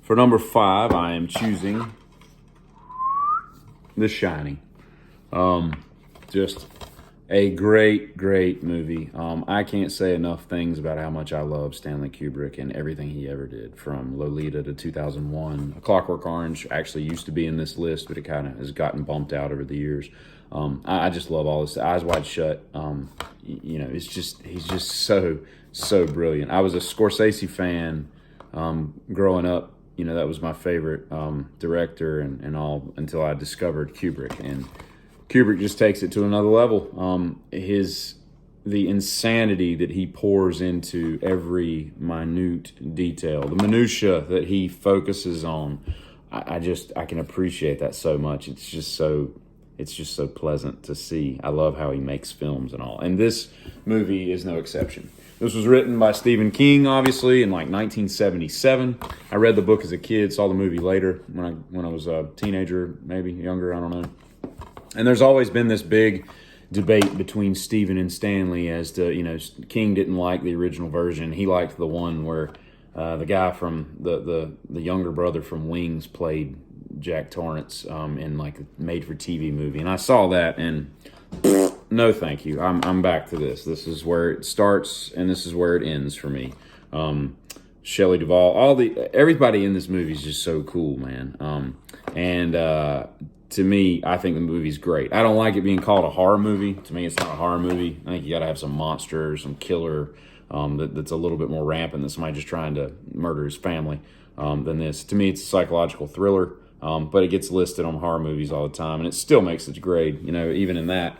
For number 5, I am choosing The Shining. Just a great, great movie. I can't say enough things about how much I love Stanley Kubrick and everything he ever did, from Lolita to 2001. A Clockwork Orange actually used to be in this list, but it kind of has gotten bumped out over the years. I just love all this. Eyes Wide Shut. He's just so brilliant. I was a Scorsese fan growing up. That was my favorite director and all, until I discovered Kubrick. And Kubrick just takes it to another level. The insanity that he pours into every minute detail, the minutia that he focuses on, I can appreciate that so much. It's just so pleasant to see. I love how he makes films and all. And this movie is no exception. This was written by Stephen King, obviously, in like 1977. I read the book as a kid, saw the movie later when I was a teenager, maybe younger, I don't know. And there's always been this big debate between Stephen and Stanley as to, King didn't like the original version. He liked the one where the guy from the younger brother from Wings played Jack Torrance in like a made-for-TV movie. And I saw that and no thank you. I'm back to this. This is where it starts and this is where it ends for me. Shelley Duvall, everybody in this movie is just so cool, man. To me, I think the movie's great. I don't like it being called a horror movie. To me, it's not a horror movie. I think you got to have some monster or some killer that's a little bit more rampant than somebody just trying to murder his family than this. To me, it's a psychological thriller, but it gets listed on horror movies all the time, and it still makes its grade, even in that.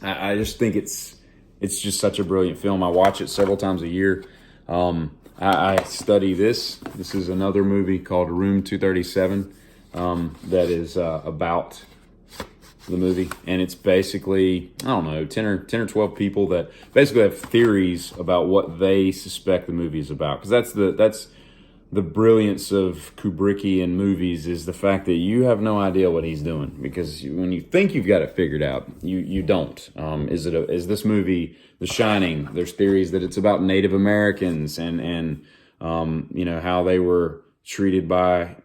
I just think it's just such a brilliant film. I watch it several times a year. I study this. This is another movie called Room 237. That is about the movie, and it's basically, I don't know, 10 or 12 people that basically have theories about what they suspect the movie is about. Because that's the brilliance of Kubrickian movies, is the fact that you have no idea what he's doing, because when you think you've got it figured out, you don't. Is this movie The Shining? There's theories that it's about Native Americans and how they were treated by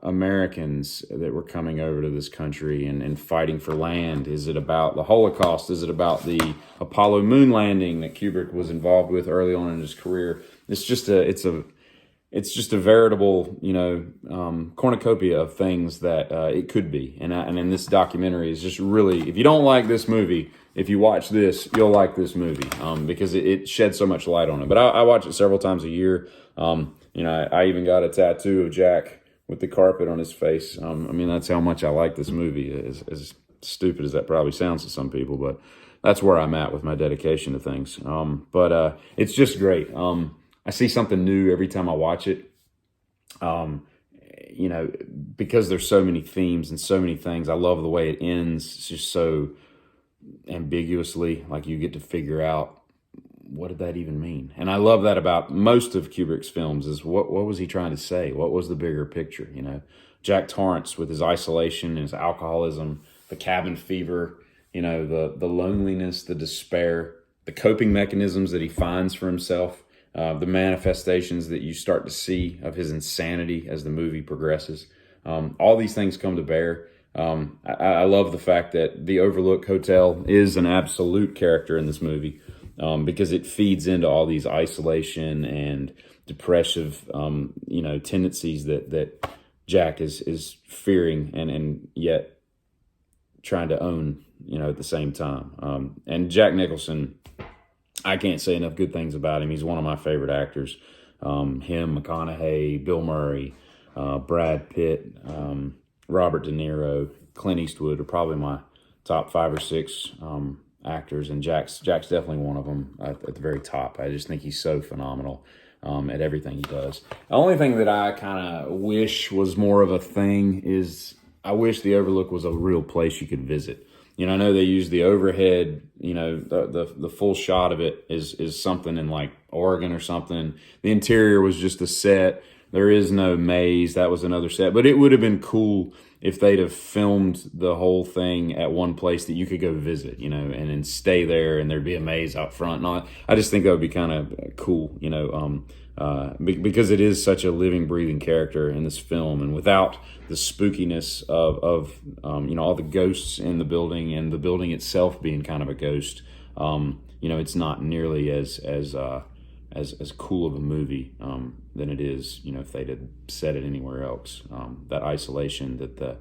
Americans that were coming over to this country and fighting for land. Is it about the Holocaust? Is it about the Apollo moon landing that Kubrick was involved with early on in his career? It's just a veritable, cornucopia of things that it could be. And in this documentary is just really, if you don't like this movie, if you watch this, you'll like this movie because it sheds so much light on it. But I watch it several times a year. I even got a tattoo of Jack with the carpet on his face. That's how much I like this movie. As stupid as that probably sounds to some people, but that's where I'm at with my dedication to things. But it's just great. I see something new every time I watch it. Because there's so many themes and so many things. I love the way it ends. It's just so ambiguously, like you get to figure out, what did that even mean? And I love that about most of Kubrick's films, is what was he trying to say? What was the bigger picture? Jack Torrance with his isolation and his alcoholism, the cabin fever, the loneliness, the despair, the coping mechanisms that he finds for himself, the manifestations that you start to see of his insanity as the movie progresses. All these things come to bear. I love the fact that the Overlook Hotel is an absolute character in this movie. Because it feeds into all these isolation and depressive, tendencies that Jack is fearing and yet trying to own, at the same time. And Jack Nicholson, I can't say enough good things about him. He's one of my favorite actors. Him, McConaughey, Bill Murray, Brad Pitt, Robert De Niro, Clint Eastwood are probably my top 5 or 6 actors, and Jack's definitely one of them at the very top. I just think he's so phenomenal at everything he does. The only thing that I kind of wish was more of a thing is I wish the Overlook was a real place you could visit. I know they use the overhead, the full shot of it is something in like Oregon or something. The interior was just a set. There is no maze. That was another set, but it would have been cool if they'd have filmed the whole thing at one place that you could go visit, and then stay there, and there'd be a maze out front. And all that. I just think that would be kind of cool, because it is such a living, breathing character in this film, and without the spookiness of all the ghosts in the building and the building itself being kind of a ghost, it's not nearly as cool of a movie than it is, if they'd have set it anywhere else. That isolation that the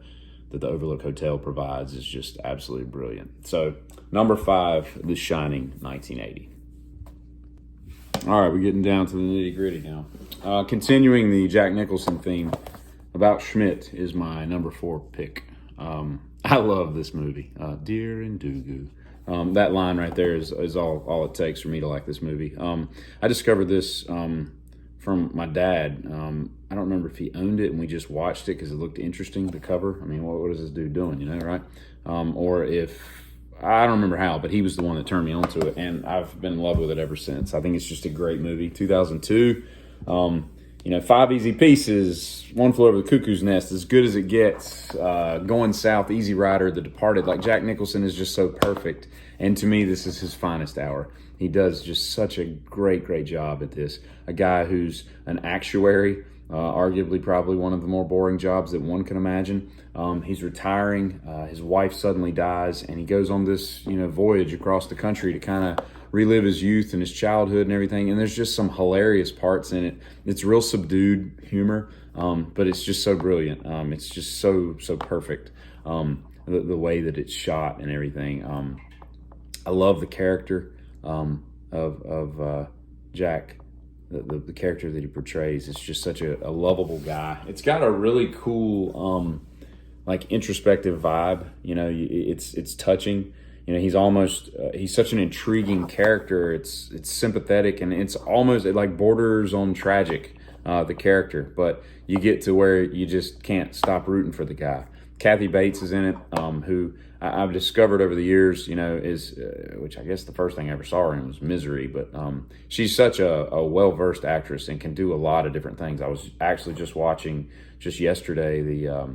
Overlook Hotel provides is just absolutely brilliant. So, number 5, The Shining, 1980. All right, we're getting down to the nitty gritty now. Continuing the Jack Nicholson theme, About Schmidt is my number 4 pick. I love this movie, Dear and Dugu. That line right there is all it takes for me to like this movie. I discovered this from my dad. I don't remember if he owned it and we just watched it because it looked interesting, the cover. I mean, what is this dude doing, right? Or if, I don't remember how, but he was the one that turned me onto it, and I've been in love with it ever since. I think it's just a great movie. 2002, 5 Easy Pieces, One Flew Over the Cuckoo's Nest, as good as it gets. Going South, Easy Rider, The Departed. Like, Jack Nicholson is just so perfect. And to me, this is his finest hour. He does just such a great, great job at this. A guy who's an actuary, arguably probably one of the more boring jobs that one can imagine. He's retiring. His wife suddenly dies, and he goes on this, voyage across the country to kind of relive his youth and his childhood and everything. And there's just some hilarious parts in it. It's real subdued humor, but it's just so brilliant. It's just so perfect. The way that it's shot and everything. I love the character of Jack. The character that he portrays is just such a lovable guy. It's got a really cool introspective vibe. It's touching. He's almost he's such an intriguing character. It's sympathetic, and it's almost, it like borders on tragic, the character, but you get to where you just can't stop rooting for the guy. Kathy Bates is in it, who I've discovered over the years, is which I guess the first thing I ever saw her in was Misery, but she's such a well-versed actress and can do a lot of different things. I was actually just watching just yesterday the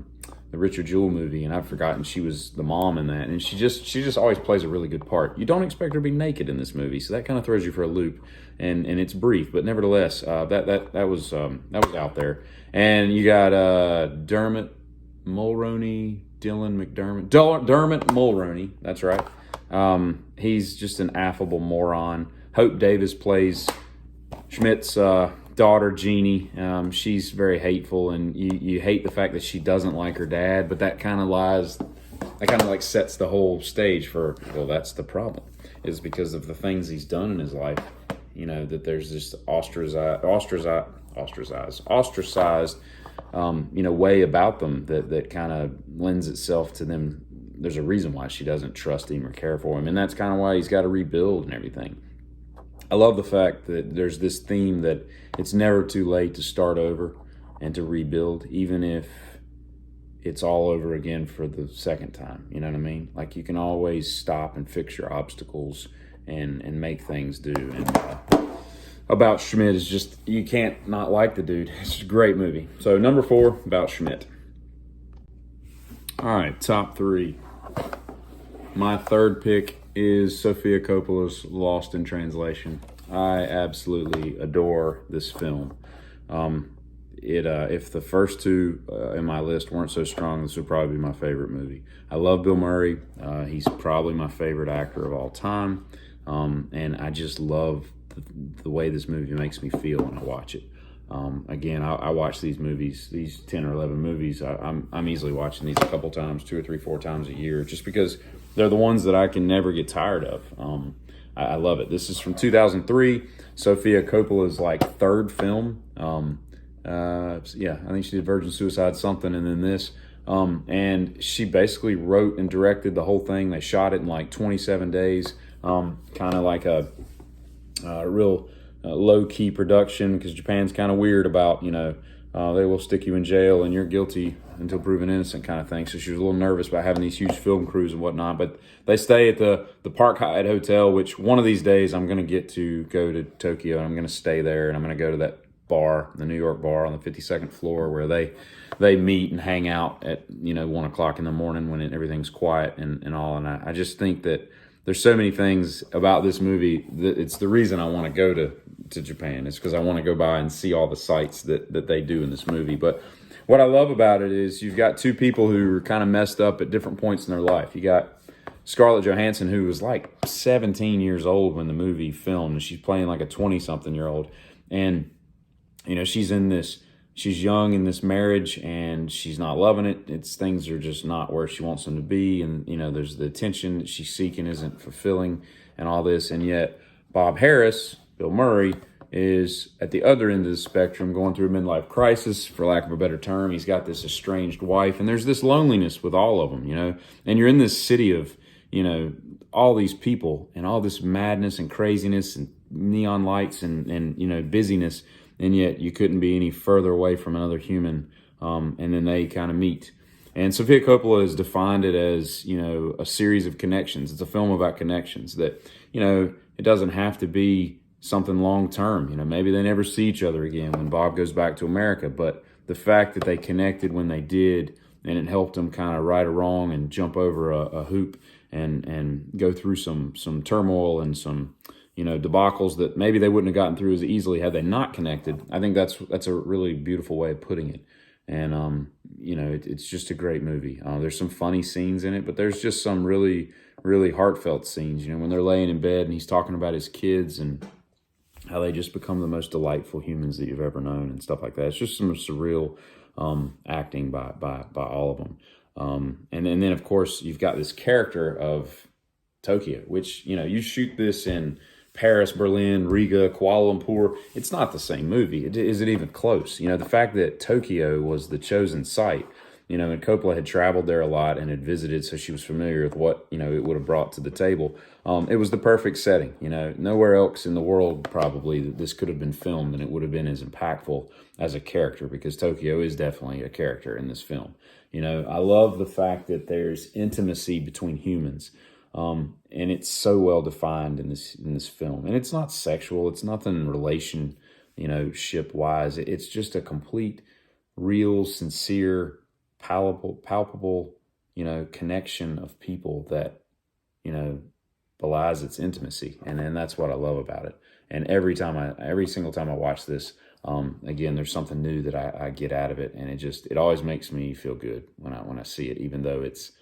Richard Jewell movie, and I've forgotten she was the mom in that, and she just always plays a really good part. You don't expect her to be naked in this movie, so that kind of throws you for a loop, and it's brief, but nevertheless, that was out there. And you got Dermot Mulroney, Dylan McDermott, Dermot Mulroney, that's right. He's just an affable moron. Hope Davis plays Schmidt's daughter, Jeannie. She's very hateful, and you hate the fact that she doesn't like her dad, but that kind of sets the whole stage for, well, that's the problem, is because of the things he's done in his life, that there's this ostracized way about them that kind of lends itself to them. There's a reason why she doesn't trust him or care for him, and that's kind of why he's got to rebuild and everything. I love the fact that there's this theme that it's never too late to start over and to rebuild, even if it's all over again for the second time. You know what I mean? Like, you can always stop and fix your obstacles and make things do. And About Schmidt is just, you can't not like the dude. It's just a great movie. So number 4, About Schmidt. All right, top 3. My third pick is Sophia Coppola's Lost in Translation. I absolutely adore this film. If the first 2 in my list weren't so strong, this would probably be my favorite movie. I love Bill Murray. He's probably my favorite actor of all time. And I just love the way this movie makes me feel when I watch it. Again, I watch these movies, these 10 or 11 movies. I'm easily watching these a couple times, 2 or 3, 4 times a year, just because they're the ones that I can never get tired of. I love it. This is from 2003. Sophia Coppola's third film. I think she did Virgin Suicide something, and then this. And she basically wrote and directed the whole thing. They shot it in 27 days. Kind of like a real low-key production, because Japan's kind of weird about, they will stick you in jail and you're guilty until proven innocent kind of thing. So she was a little nervous about having these huge film crews and whatnot. But they stay at the Park Hyatt Hotel, which one of these days I'm going to get to go to Tokyo, and I'm going to stay there, and I'm going to go to that bar, the New York bar on the 52nd floor, where they meet and hang out at 1 o'clock in the morning when everything's quiet and all. And I just think that there's so many things about this movie that it's the reason I want to go to Japan. It's because I want to go by and see all the sights that they do in this movie. But what I love about it is you've got two people who are kind of messed up at different points in their life. You got Scarlett Johansson, who was like 17 years old when the movie filmed, and she's playing like a 20-something-year-old. And, she's young in this marriage, and she's not loving it. Things are just not where she wants them to be. And, there's the attention that she's seeking isn't fulfilling and all this. And yet Bob Harris, Bill Murray, is at the other end of the spectrum, going through a midlife crisis, for lack of a better term. He's got this estranged wife, and there's this loneliness with all of them, and you're in this city of, all these people and all this madness and craziness and neon lights and busyness, and yet you couldn't be any further away from another human. And then they kind of meet. And Sophia Coppola has defined it as, a series of connections. It's a film about connections that, it doesn't have to be something long term. Maybe they never see each other again when Bob goes back to America, but the fact that they connected when they did, and it helped them kind of right a wrong and jump over a hoop and go through some turmoil and some debacles that maybe they wouldn't have gotten through as easily had they not connected. I think that's a really beautiful way of putting it. And it's just a great movie. There's some funny scenes in it, but there's just some really, really heartfelt scenes. When they're laying in bed and he's talking about his kids and how they just become the most delightful humans that you've ever known and stuff like that. It's just some surreal acting by all of them. And then of course you've got this character of Tokyo, which, you shoot this in Paris, Berlin, Riga, Kuala Lumpur. It's not the same movie. Is it even close? The fact that Tokyo was the chosen site, and Coppola had traveled there a lot and had visited, so she was familiar with what, it would have brought to the table. It was the perfect setting. Nowhere else in the world probably that this could have been filmed and it would have been as impactful as a character, because Tokyo is definitely a character in this film. I love the fact that there's intimacy between humans. And it's so well defined in this film. And it's not sexual. It's nothing relationship wise. It's just a complete, real, sincere, palpable, connection of people that, belies its intimacy. And that's what I love about it. And every single time I watch this, again, there's something new that I get out of it. And it always makes me feel good when I see it, even though it's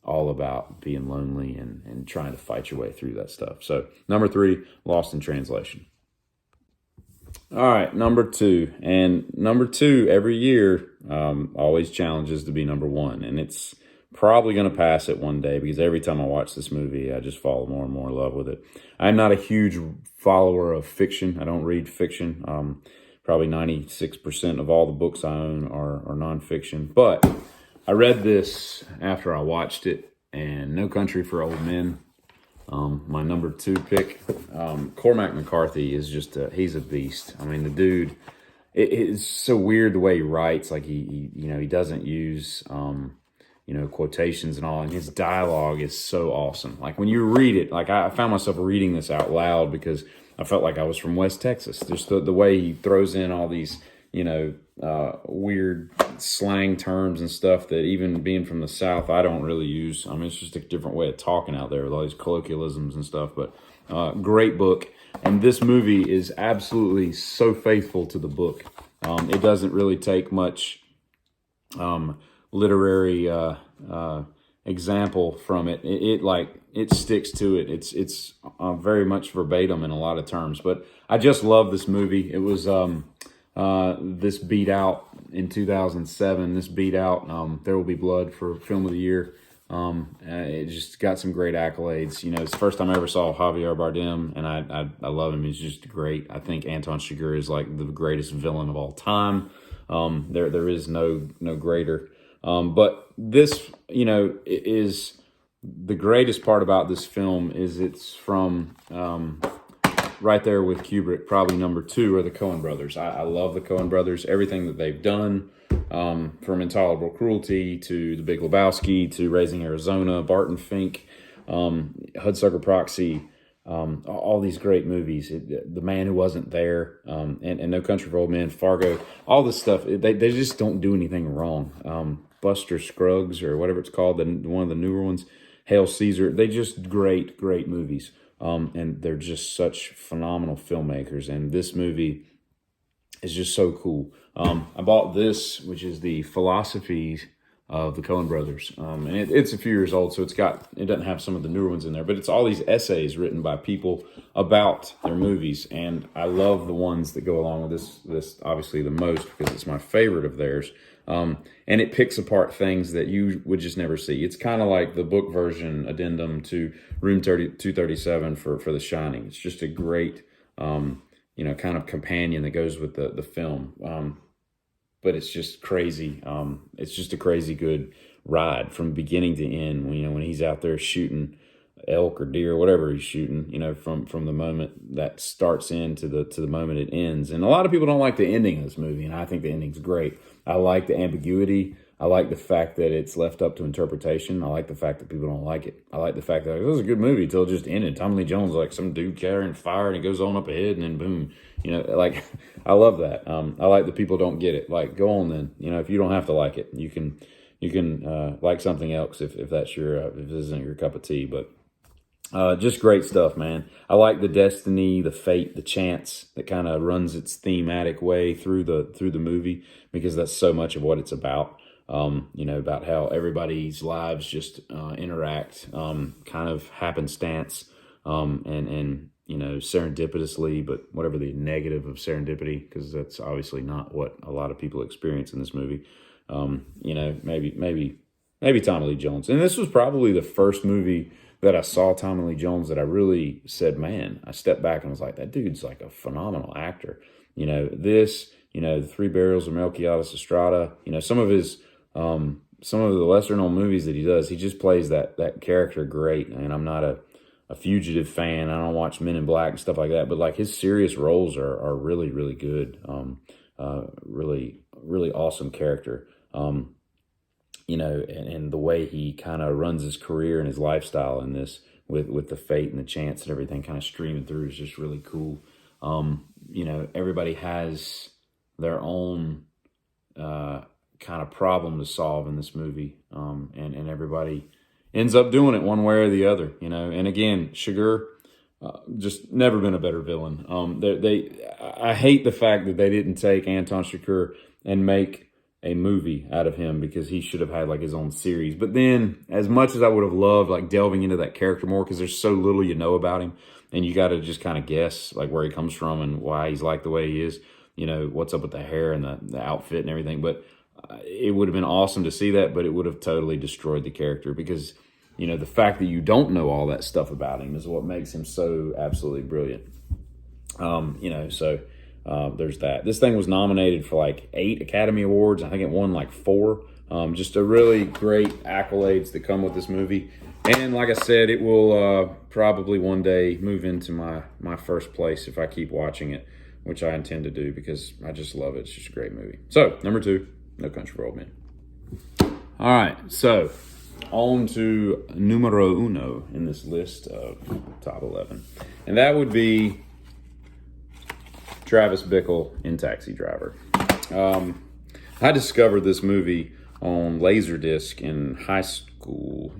all about being lonely and trying to fight your way through that stuff. So number 3, Lost in Translation. All right, number 2. And number 2 every year always challenges to be number 1. And it's probably going to pass it one day, because every time I watch this movie, I just fall more and more in love with it. I'm not a huge follower of fiction. I don't read fiction. Probably 96% of all the books I own are nonfiction. But I read this after I watched it, and No Country for Old Men, my number 2 pick. Cormac McCarthy is he's a beast. I mean, the dude, it's so weird the way he writes. Like he doesn't use, quotations and all, and his dialogue is so awesome. Like when you read it, like I found myself reading this out loud because I felt like I was from West Texas. Just the way he throws in all these, weird slang terms and stuff that, even being from the South, I don't really use. I mean, it's just a different way of talking out there with all these colloquialisms and stuff. But great book. And this movie is absolutely so faithful to the book. It doesn't really take much literary example from it. It sticks to it. It's very much verbatim in a lot of terms. But I just love this movie. It was this beat out in 2007. This beat out There Will Be Blood for Film of the Year. It just got some great accolades. It's the first time I ever saw Javier Bardem, and I love him. He's just great. I think Anton Chigurh is like the greatest villain of all time. There is no greater. But this, is the greatest part about this film is it's from right there with Kubrick. Probably number 2 are the Coen Brothers. I love the Coen Brothers. Everything that they've done, from Intolerable Cruelty to The Big Lebowski to Raising Arizona, Barton Fink, Hudsucker Proxy, all these great movies. The Man Who Wasn't There, and No Country for Old Men, Fargo, all this stuff. They just don't do anything wrong. Buster Scruggs or whatever it's called, one of the newer ones, Hail Caesar. They just great movies. And they're just such phenomenal filmmakers. And this movie is just so cool. I bought this, which is the Philosophies of the Coen Brothers. And it's a few years old, so it doesn't have some of the newer ones in there, but it's all these essays written by people about their movies. And I love the ones that go along with this obviously the most, because it's my favorite of theirs. And it picks apart things that you would just never see. It's kind of like the book version addendum to Room 237 for The Shining. It's just a great, kind of companion that goes with the film. But it's just crazy. It's just a crazy good ride from beginning to end. When he's out there shooting elk or deer, or whatever he's shooting, from the moment that starts to the moment it ends. And a lot of people don't like the ending of this movie, and I think the ending's great. I like the ambiguity. I like the fact that it's left up to interpretation. I like the fact that people don't like it. I like the fact that it was a good movie till it just ended. Tommy Lee Jones, like some dude carrying fire, and it goes on up ahead, and then boom. I love that. I like that people don't get it. Like, go on then. If you don't have to like it, you can like something else if that's if this isn't your cup of tea. But just great stuff, man. I like the destiny, the fate, the chance that kind of runs its thematic way through the movie, because that's so much of what it's about. About how everybody's lives just interact, kind of happenstance, and serendipitously, but whatever the negative of serendipity, because that's obviously not what a lot of people experience in this movie. Maybe Tommy Lee Jones. And this was probably the first movie that I saw Tommy Lee Jones that I really said, man, I stepped back and was like, that dude's like a phenomenal actor. The Three Burials of Melquiades Estrada, some of the lesser known movies that he does, he just plays that character great. And I'm not a fugitive fan. I don't watch Men in Black and stuff like that, but like his serious roles are really, really good. Really, really awesome character. And the way he kind of runs his career and his lifestyle in this with the fate and the chance and everything kind of streaming through is just really cool. Everybody has their own kind of problem to solve in this movie. And everybody ends up doing it one way or the other, And again, Chigurh, just never been a better villain. I hate the fact that they didn't take Anton Chigurh and make a movie out of him, because he should have had like his own series. But then, as much as I would have loved like delving into that character more, because there's so little you know about him, and you got to just kind of guess like where he comes from and why he's like the way he is, what's up with the hair and the outfit and everything. But it would have been awesome to see that, but it would have totally destroyed the character, because the fact that you don't know all that stuff about him is what makes him so absolutely brilliant. There's that. This thing was nominated for like 8 Academy Awards. I think it won like 4. Just a really great accolades that come with this movie. And like I said, it will probably one day move into my first place if I keep watching it, which I intend to do, because I just love it. It's just a great movie. So, number 2, No Country for Old Men. All right, so on to numero uno in this list of top 11. And that would be Travis Bickel in Taxi Driver. I discovered this movie on Laserdisc in high school.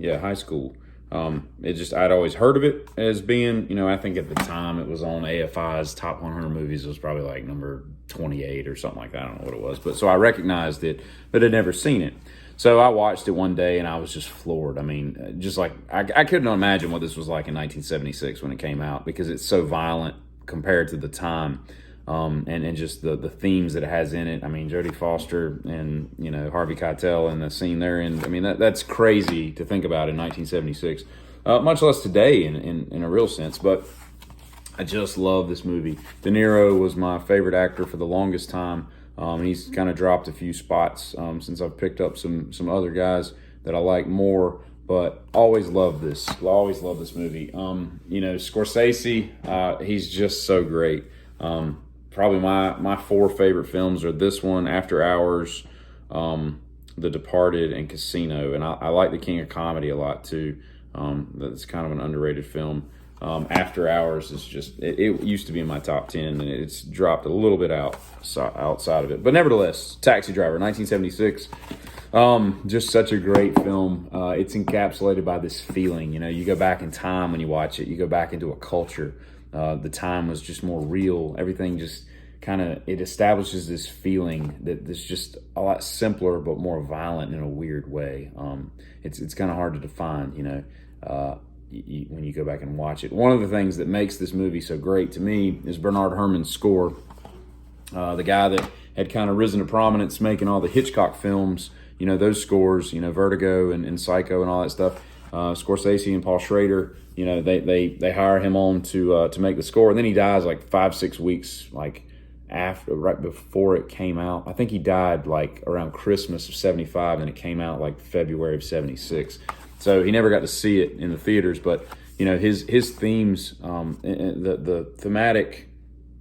I'd always heard of it as being, I think at the time it was on AFI's Top 100 Movies. It was probably like number 28 or something like that. I don't know what it was. But so I recognized it, but I'd never seen it. So I watched it one day and I was just floored. I mean, just like, I couldn't imagine what this was like in 1976 when it came out, because it's so violent compared to the time. And just the themes that it has in it. I mean, Jodie Foster and, Harvey Keitel and the scene they're in. I mean, that's crazy to think about in 1976, much less today in a real sense. But I just love this movie. De Niro was my favorite actor for the longest time. He's kind of dropped a few spots since I've picked up some other guys that I like more. But always love this. Always love this movie. Scorsese, he's just so great. Probably my 4 favorite films are this one, After Hours, The Departed, and Casino. And I like The King of Comedy a lot too. That's kind of an underrated film. After Hours is just, it used to be in my top 10, and it's dropped a little bit outside of it. But nevertheless, Taxi Driver, 1976. Just such a great film. It's encapsulated by this feeling. You go back in time when you watch it. You go back into a culture. The time was just more real. Everything just it establishes this feeling that it's just a lot simpler but more violent in a weird way. It's kind of hard to define, when you go back and watch it. One of the things that makes this movie so great to me is Bernard Herrmann's score. The guy that had kind of risen to prominence making all the Hitchcock films, those scores, Vertigo and Psycho and all that stuff. Scorsese and Paul Schrader, they hire him on to make the score, and then he dies like 5-6 weeks right before it came out. I think he died like around Christmas of 75, and it came out like February of 76. So he never got to see it in the theaters, but his themes, the thematic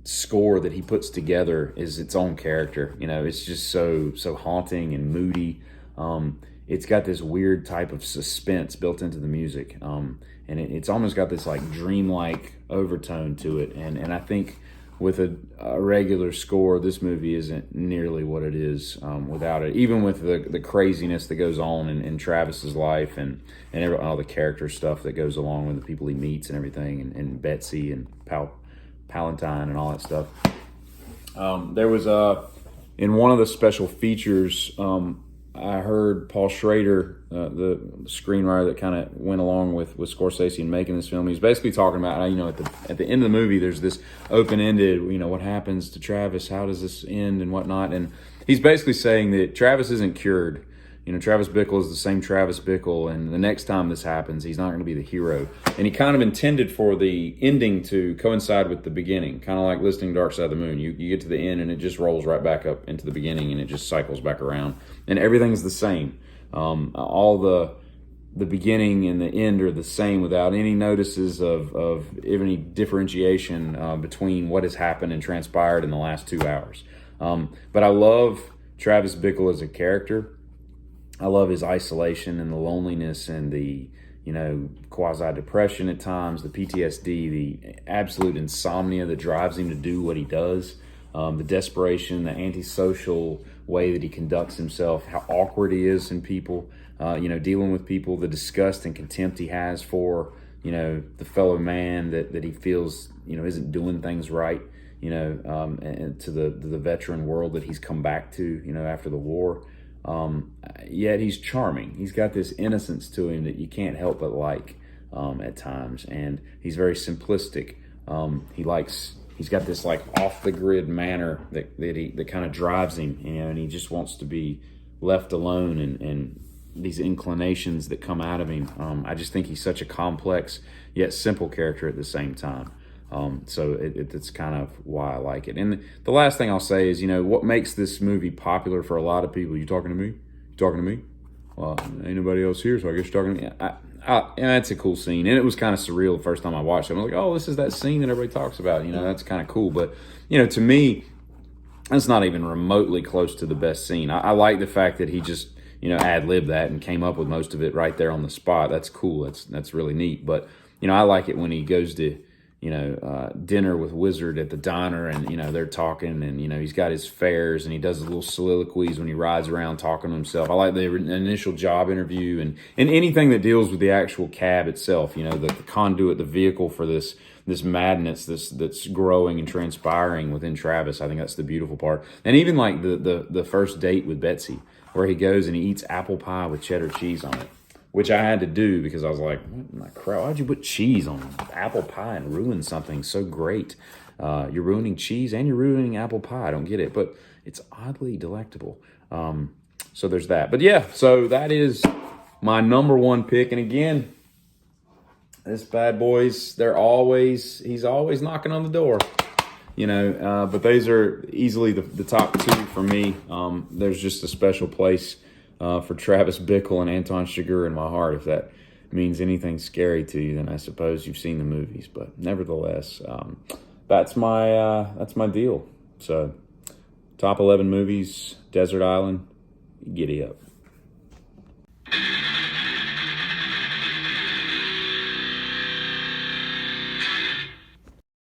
score that he puts together is its own character. It's just so haunting and moody. It's got this weird type of suspense built into the music, and it's almost got this like dreamlike overtone to it. And I think with a regular score, this movie isn't nearly what it is without it. Even with the craziness that goes on in Travis's life and all the character stuff that goes along with the people he meets and everything, and Betsy and Palantine and all that stuff. There was in one of the special features, I heard Paul Schrader, the screenwriter that kind of went along with Scorsese in making this film. He's basically talking about how, at the end of the movie, there's this open-ended, what happens to Travis? How does this end and whatnot? And he's basically saying that Travis isn't cured. Travis Bickel is the same Travis Bickel, and the next time this happens, he's not going to be the hero. And he kind of intended for the ending to coincide with the beginning, kind of like listening to Dark Side of the Moon. You get to the end, and it just rolls right back up into the beginning, and it just cycles back around. And everything's the same. All the beginning and the end are the same without any notices of any differentiation between what has happened and transpired in the last 2 hours. But I love Travis Bickle as a character. I love his isolation and the loneliness and the, quasi-depression at times, the PTSD, the absolute insomnia that drives him to do what he does, the desperation, the antisocial way that he conducts himself, how awkward he is in people, dealing with people, the disgust and contempt he has for, the fellow man that he feels, isn't doing things right, and to the veteran world that he's come back to, after the war. Yet he's charming. He's got this innocence to him that you can't help but like at times, and he's very simplistic. He's got this like off the grid manner that kind of drives him, and he just wants to be left alone, and these inclinations that come out of him. I just think he's such a complex yet simple character at the same time. So it's kind of why I like it. And the last thing I'll say is, what makes this movie popular for a lot of people. You talking to me? You talking to me? Well, ain't nobody else here, so I guess you're talking to me. And that's a cool scene. And it was kind of surreal the first time I watched it. I was like, oh, this is that scene that everybody talks about. That's kind of cool. But, to me, that's not even remotely close to the best scene. I like the fact that he just, ad-libbed that and came up with most of it right there on the spot. That's cool. That's really neat. But, I like it when he goes to dinner with Wizard at the diner, and they're talking, and he's got his fares, and he does his little soliloquies when he rides around talking to himself. I like the initial job interview, and anything that deals with the actual cab itself, the conduit, the vehicle for this madness that's growing and transpiring within Travis. I think that's the beautiful part. And even like the first date with Betsy, where he goes and he eats apple pie with cheddar cheese on it, which I had to do because I was like, what in the crap? Why'd you put cheese on apple pie and ruin something so great? You're ruining cheese and you're ruining apple pie. I don't get it, but it's oddly delectable. So there's that. But yeah, so that is my number one pick. And again, this bad boy's, he's always knocking on the door. But these are easily the top two for me. There's just a special place for Travis Bickle and Anton Chigurh in my heart. If that means anything scary to you, then I suppose you've seen the movies. But nevertheless, that's my deal. So, top 11 movies, Desert Island, giddy up.